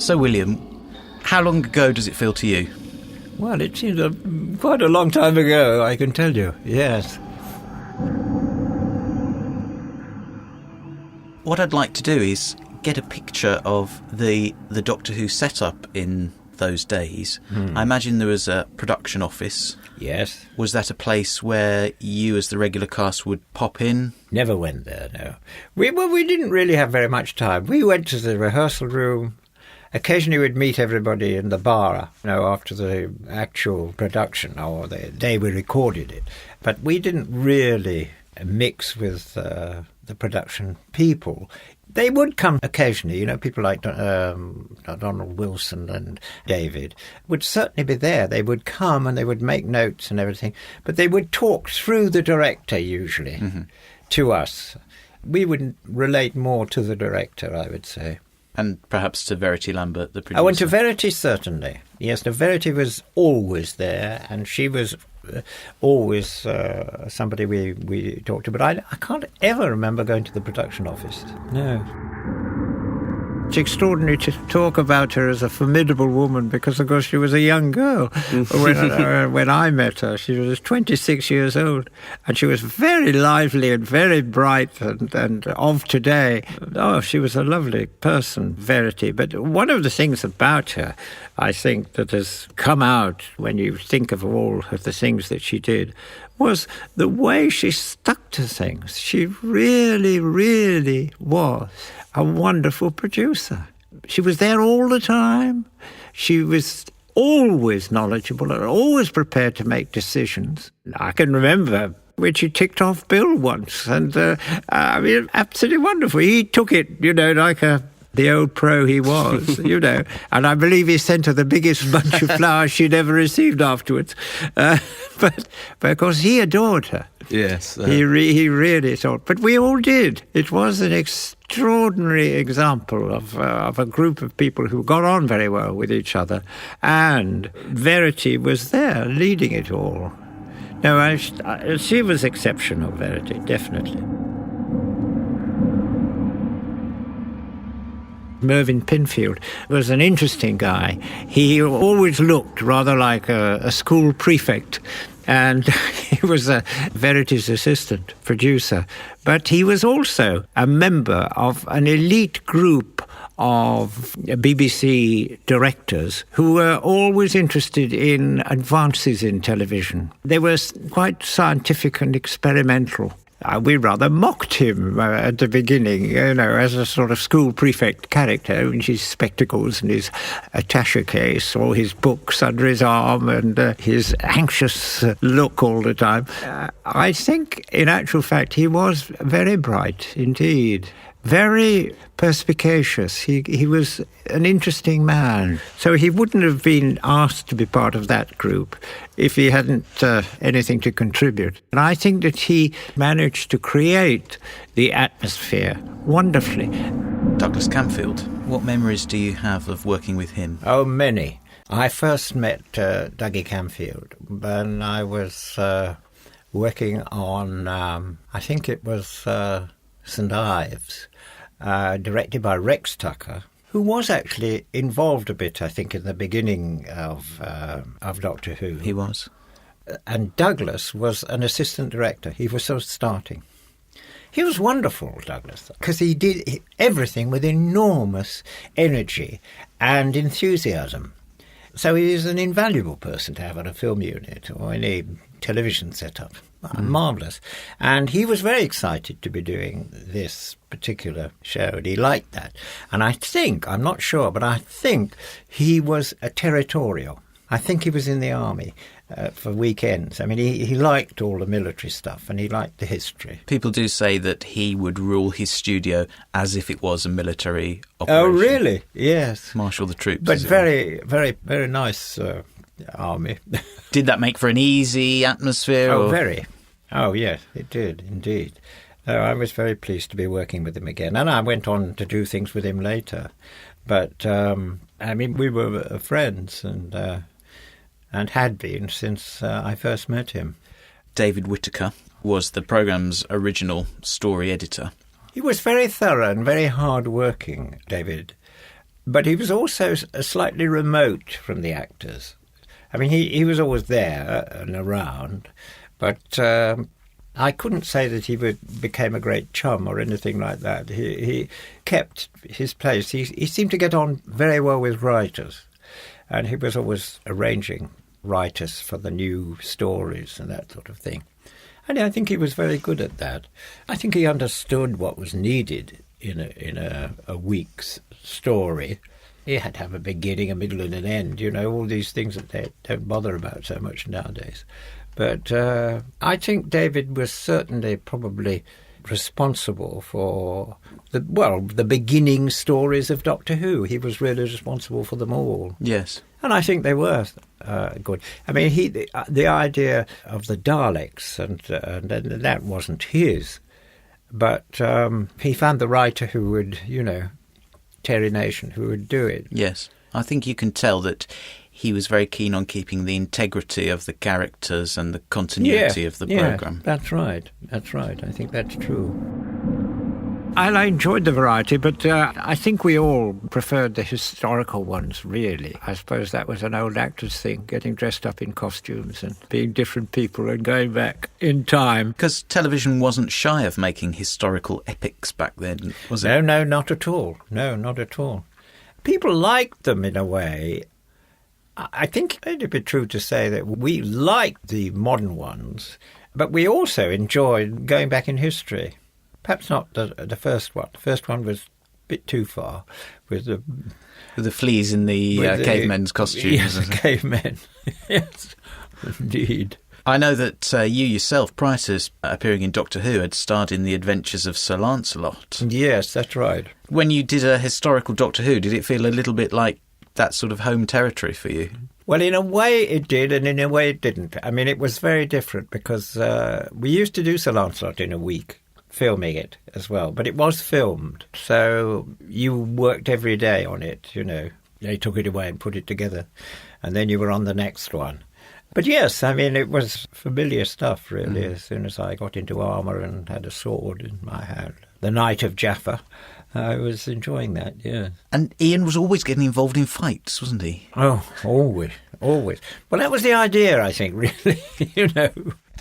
So, William, how long ago does it feel to you? Well, it seems quite a long time ago, I can tell you, yes. What I'd like to do is get a picture of the Doctor Who setup in those days. I imagine there was a production office. Yes. Was that a place where you as the regular cast would pop in? Never went there, no. We didn't really have very much time. We went to the rehearsal room. Occasionally we'd meet everybody in the bar, after the actual production or the day we recorded it. But we didn't really mix with the production people. They would come occasionally, people like Donald Wilson and David would certainly be there. They would come and they would make notes and everything, but they would talk through the director usually to us. We would relate more to the director, I would say. And perhaps to Verity Lambert, the producer? I went to Verity, certainly. Yes, Verity was always there, and she was always somebody we talked to. But I can't ever remember going to the production office. No. It's extraordinary to talk about her as a formidable woman because, of course, she was a young girl when I met her. She was 26 years old, and she was very lively and very bright and of today. Oh, she was a lovely person, Verity. But one of the things about her, I think, that has come out when you think of all of the things that she did, was the way she stuck to things. She really, really was a wonderful producer. She was there all the time. She was always knowledgeable and always prepared to make decisions. I can remember when she ticked off Bill once, and absolutely wonderful. He took it, like the old pro he was, and I believe he sent her the biggest bunch of flowers she'd ever received afterwards. But of course, he adored her. Yes. He really thought. But we all did. It was an extraordinary example of a group of people who got on very well with each other. And Verity was there, leading it all. No, she was exceptional, Verity, definitely. Mervyn Pinfield was an interesting guy. He always looked rather like a school prefect, and he was Verity's assistant producer. But he was also a member of an elite group of BBC directors who were always interested in advances in television. They were quite scientific and experimental. We rather mocked him at the beginning, as a sort of school prefect character, with his spectacles and his attaché case, or his books under his arm, and his anxious look all the time. I think, in actual fact, he was very bright indeed. Very perspicacious. He was an interesting man. So he wouldn't have been asked to be part of that group if he hadn't anything to contribute. And I think that he managed to create the atmosphere wonderfully. Douglas Camfield, what memories do you have of working with him? Oh, many. I first met Dougie Camfield when I was working on, I think it was St Ives, directed by Rex Tucker, who was actually involved a bit, I think, in the beginning of Doctor Who. He was. And Douglas was an assistant director. He was sort of starting. He was wonderful, Douglas, because he did everything with enormous energy and enthusiasm. So he is an invaluable person to have on a film unit or any television setup. Marvellous. And he was very excited to be doing this particular show, and he liked that. And I think, I'm not sure, but I think he was a territorial. I think he was in the army for weekends. I mean, he liked all the military stuff, and he liked the history. People do say that he would rule his studio as if it was a military operation. Oh, really? Yes. Marshal the troops. But very, very, very nice army. Did that make for an easy atmosphere? Oh, very. Oh, yes, it did, indeed. I was very pleased to be working with him again. And I went on to do things with him later. But, we were friends and had been since I first met him. David Whittaker was the programme's original story editor. He was very thorough and very hard-working, David. But he was also slightly remote from the actors. I mean, he was always there and around, but I couldn't say that he became a great chum or anything like that. He kept his place. He seemed to get on very well with writers, and he was always arranging writers for the new stories and that sort of thing. And I think he was very good at that. I think he understood what was needed in a week's story. He had to have a beginning, a middle and an end, you know, all these things that they don't bother about so much nowadays. But I think David was certainly probably responsible for the beginning stories of Doctor Who. He was really responsible for them all. Yes. And I think they were good. I mean, the idea of the Daleks, and that wasn't his, but he found the writer who would, you know, Terry Nation, who would do it. Yes. I think you can tell that he was very keen on keeping the integrity of the characters and the continuity of the programme. That's right. That's right. I think that's true. I enjoyed the variety, but I think we all preferred the historical ones, really. I suppose that was an old actor's thing, getting dressed up in costumes and being different people and going back in time. Because television wasn't shy of making historical epics back then, was it? No, not at all. No, not at all. People liked them in a way. I think it'd be true to say that we liked the modern ones, but we also enjoyed going back in history. Perhaps not the first one. The first one was a bit too far with the fleas in the cavemen's costumes. Yes, cavemen. Yes, indeed. I know that you yourself, prior to appearing in Doctor Who, had starred in The Adventures of Sir Lancelot. Yes, that's right. When you did a historical Doctor Who, did it feel a little bit like that sort of home territory for you? Well, in a way it did, and in a way it didn't. I mean, it was very different because we used to do Sir Lancelot in a week, filming it as well, but it was filmed, so you worked every day on it, you know. They took it away and put it together, and then you were on the next one. But yes, I mean, it was familiar stuff, really, as soon as I got into armour and had a sword in my hand. The Knight of Jaffa, I was enjoying that, yeah. And Ian was always getting involved in fights, wasn't he? Oh, always. Well, that was the idea, I think, really, you know.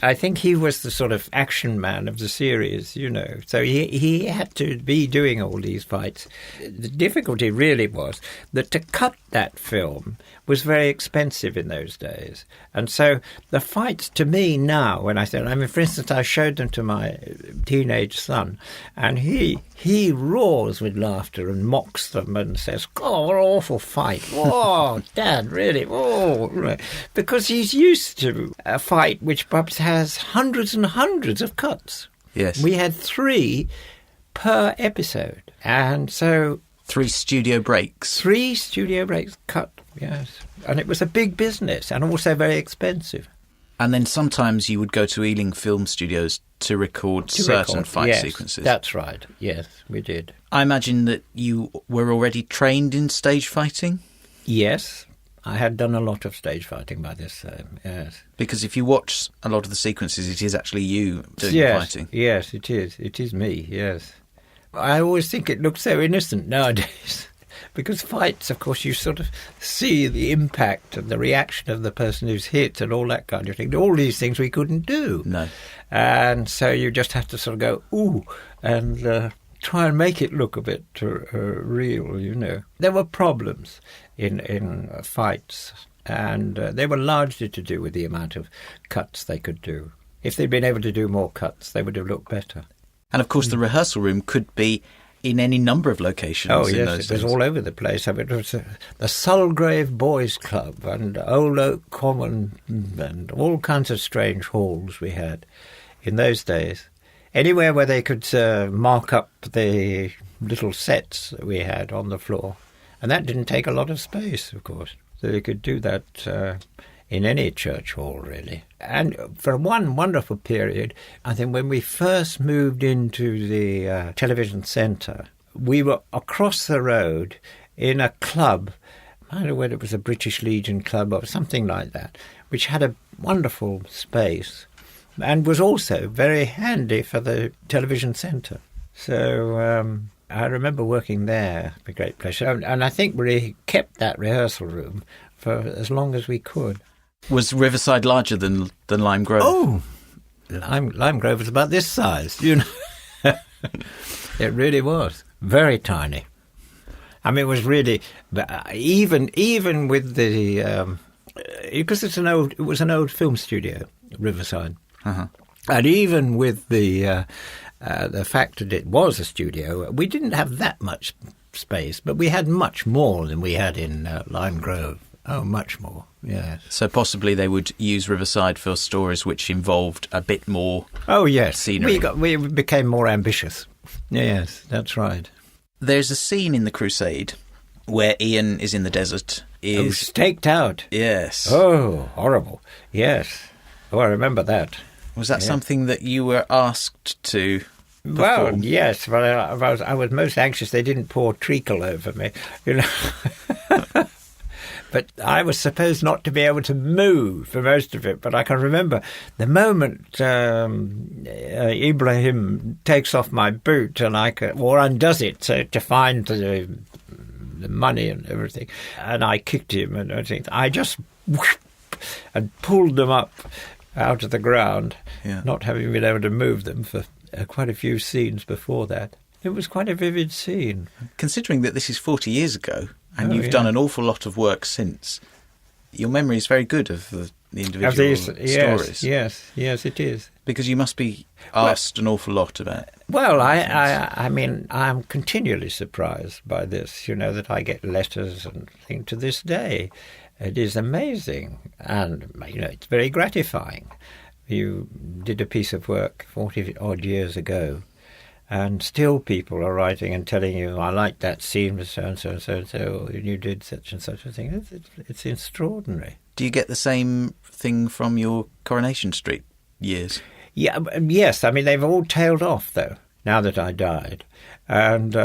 I think he was the sort of action man of the series, you know. So he had to be doing all these fights. The difficulty really was that to cut that film was very expensive in those days. And so the fights to me now, when I said, I mean, for instance, I showed them to my teenage son, and he roars with laughter and mocks them and says, "Oh, what an awful fight. Oh, Dad, really? Oh." Because he's used to a fight which perhaps has hundreds and hundreds of cuts. Yes. We had 3 per episode. And so 3 studio breaks. 3 studio breaks cut, yes. And it was a big business and also very expensive. And then sometimes you would go to Ealing Film Studios to record certain fight sequences. That's right. Yes, we did. I imagine that you were already trained in stage fighting? Yes, I had done a lot of stage fighting by this time, yes. Because if you watch a lot of the sequences, it is actually you doing the fighting. Yes, it is. It is me, yes. I always think it looks so innocent nowadays. Because fights, of course, you sort of see the impact and the reaction of the person who's hit and all that kind of thing. All these things we couldn't do. No. And so you just have to sort of go, ooh, and try and make it look a bit real, you know. There were problems in fights, and they were largely to do with the amount of cuts they could do. If they'd been able to do more cuts, they would have looked better. And of course, the rehearsal room could be in any number of locations. Oh, yes, it was all over the place. I mean, it was the Sulgrave Boys Club and Old Oak Common and all kinds of strange halls we had in those days. Anywhere where they could mark up the little sets that we had on the floor. And that didn't take a lot of space, of course. So they could do that in any church hall, really. And for one wonderful period, I think when we first moved into the television centre, we were across the road in a club, I don't know whether it was a British Legion club or something like that, which had a wonderful space and was also very handy for the television centre. So I remember working there with great pleasure. And I think we kept that rehearsal room for as long as we could. Was Riverside larger than Lime Grove? Oh, Lime Grove was about this size, you know. It really was. Very tiny. I mean, it was really, even with the, because it was an old film studio, Riverside. Uh-huh. And even with the fact that it was a studio, we didn't have that much space, but we had much more than we had in Lime Grove. Oh, much more, yes. So possibly they would use Riverside for stories which involved a bit more scenery. We became more ambitious. Yes, that's right. There's a scene in The Crusade where Ian is in the desert. Staked out. Yes. Oh, horrible. Yes. Oh, I remember that. Was that something that you were asked to perform? Well, yes. But I was most anxious they didn't pour treacle over me, you know. But I was supposed not to be able to move for most of it. But I can remember the moment Ibrahim takes off my boot and or undoes it to find the money and everything, and I kicked him and everything. I just and pulled them up out of the ground, not having been able to move them for quite a few scenes before that. It was quite a vivid scene. Considering that this is 40 years ago, and you've done an awful lot of work since, your memory is very good of the individual stories. Yes, it is. Because you must be asked an awful lot about it. Well, I mean, I'm continually surprised by this, you know, that I get letters and things to this day. It is amazing, and, you know, it's very gratifying. You did a piece of work 40-odd years ago, and still people are writing and telling you, I like that scene with so-and-so and so-and-so, and you did such and such a thing. It's extraordinary. Do you get the same thing from your Coronation Street years? Yeah, yes. I mean, they've all tailed off, though, now that I died, and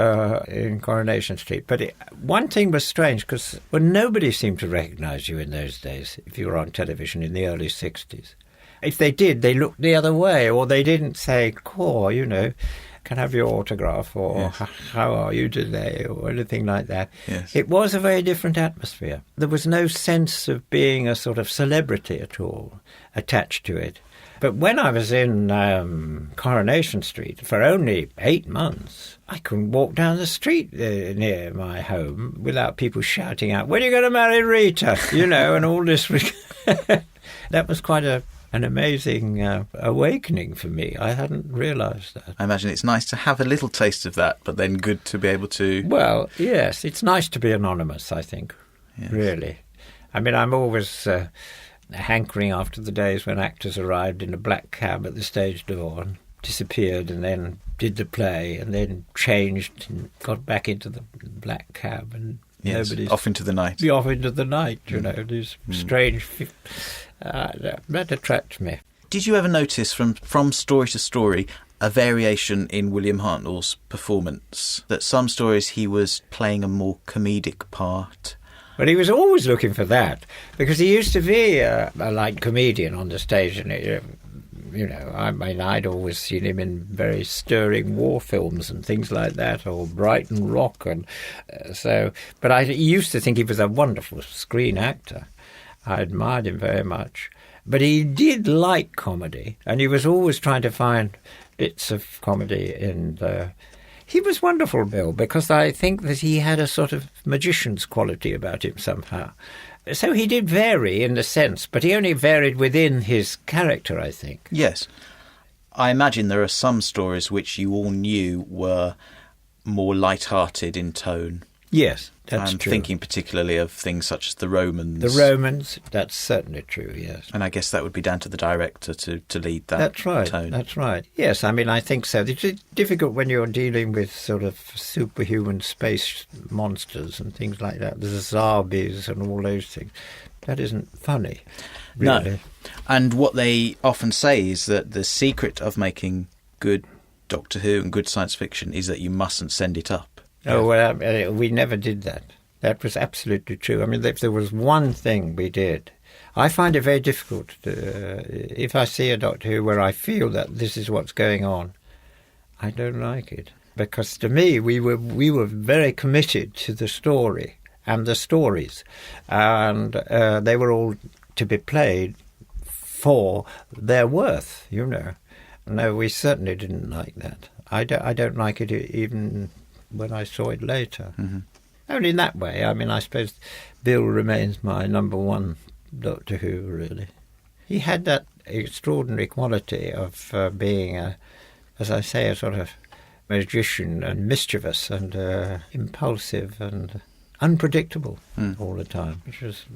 in Coronation Street. But one thing was strange, because nobody seemed to recognise you in those days if you were on television in the early 60s. If they did, they looked the other way, or they didn't say, "Core, you know, can I have your autograph," or "How are you today," or anything like that. Yes. It was a very different atmosphere. There was no sense of being a sort of celebrity at all attached to it. But when I was in Coronation Street for only 8 months, I couldn't walk down the street near my home without people shouting out, "When are you going to marry Rita?" You know, and all this. That was quite an amazing awakening for me. I hadn't realised that. I imagine it's nice to have a little taste of that, but then good to be able to... Well, yes, it's nice to be anonymous, I think, really. I mean, I'm always hankering after the days when actors arrived in a black cab at the stage door and disappeared and then did the play and then changed and got back into the black cab and nobody's... off into the night. Be off into the night, you know, these strange... that attracts me. Did you ever notice from story to story a variation in William Hartnell's performance? That some stories he was playing a more comedic part? But he was always looking for that, because he used to be a light comedian on the stage, and you know, I mean, I'd always seen him in very stirring war films and things like that, or Brighton Rock, and But I used to think he was a wonderful screen actor. I admired him very much. But he did like comedy, and he was always trying to find bits of comedy in the... He was wonderful, Bill, because I think that he had a sort of magician's quality about him somehow. So he did vary in the sense, but he only varied within his character, I think. Yes. I imagine there are some stories which you all knew were more light-hearted in tone. Yes, that's true. I'm thinking particularly of things such as The Romans. The Romans, that's certainly true, yes. And I guess that would be down to the director to lead that tone. That's right. Yes, I mean, I think so. It's difficult when you're dealing with sort of superhuman space monsters and things like that. The zombies and all those things. That isn't funny, really. No. And what they often say is that the secret of making good Doctor Who and good science fiction is that you mustn't send it up. Oh, well, we never did that. That was absolutely true. I mean, if there was one thing we did, I find it very difficult if I see a Doctor Who where I feel that this is what's going on, I don't like it. because to me we were very committed to the story and the stories, and they were all to be played for their worth, you know. No, we certainly didn't like that. I don't like it even when I saw it later. Mm-hmm. Only in that way. I mean, I suppose Bill remains my number one Doctor Who, really. He had that extraordinary quality of being, as I say, a sort of magician and mischievous and impulsive and unpredictable all the time, which was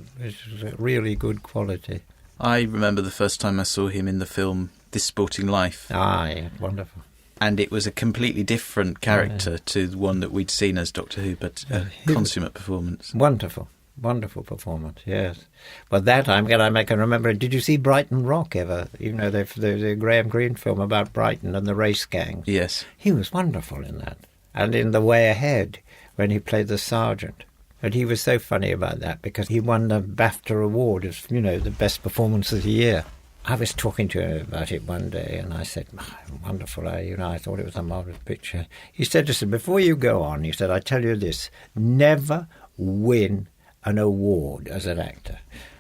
a really good quality. I remember the first time I saw him in the film This Sporting Life. Ah, yeah, wonderful. And it was a completely different character to the one that we'd seen as Doctor Who, but a consummate performance. Wonderful. Wonderful performance, yes. But that I can remember. Did you see Brighton Rock ever? You know, the Graham Greene film about Brighton and the race gang. Yes. He was wonderful in that. And in The Way Ahead, when he played the sergeant. And he was so funny about that because he won the BAFTA award as, you know, the best performance of the year. I was talking to him about it one day, and I said, wonderful, I thought it was a marvellous picture. He said, listen, before you go on, he said, I tell you this, never win an award as an actor.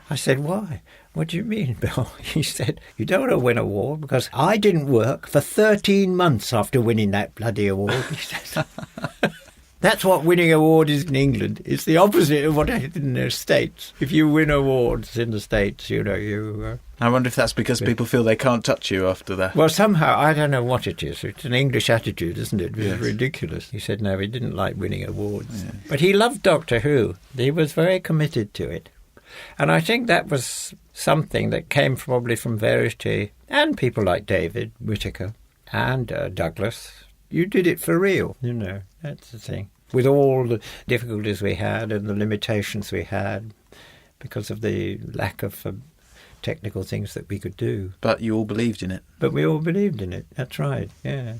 I said, why? What do you mean, Bill? He said, you don't want to win an award because I didn't work for 13 months after winning that bloody award. He said, that's what winning award is in England. It's the opposite of what it is in the States. If you win awards in the States, you know, you... I wonder if that's because people feel they can't touch you after that. Well, somehow, I don't know what it is. It's an English attitude, isn't it? It's Yes. ridiculous. He said, no, he didn't like winning awards. Yeah. But he loved Doctor Who. He was very committed to it. And I think that was something that came probably from Verity and people like David Whittaker and Douglas. You did it for real, you know. That's the thing. With all the difficulties we had and the limitations we had because of the lack of technical things that we could do. But you all believed in it. But we all believed in it. That's right, yeah.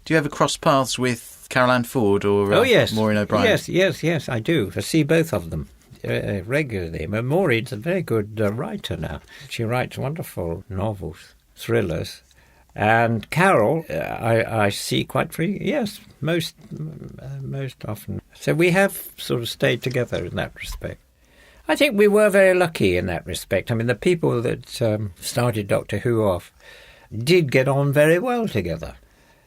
Do you ever cross paths with Carol Ann Ford or Oh, yes. Maureen O'Brien? Yes, I do. I see both of them regularly. But Maureen's a very good writer now. She writes wonderful novels, thrillers. And Carol, I see quite frequently. Yes, most often. So we have sort of stayed together in that respect. I think we were very lucky in that respect. I mean, the people that started Doctor Who off did get on very well together.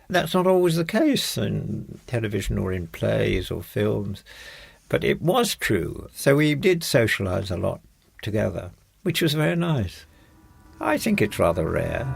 That's not always the case in television or in plays or films, but it was true. So we did socialise a lot together, which was very nice. I think it's rather rare.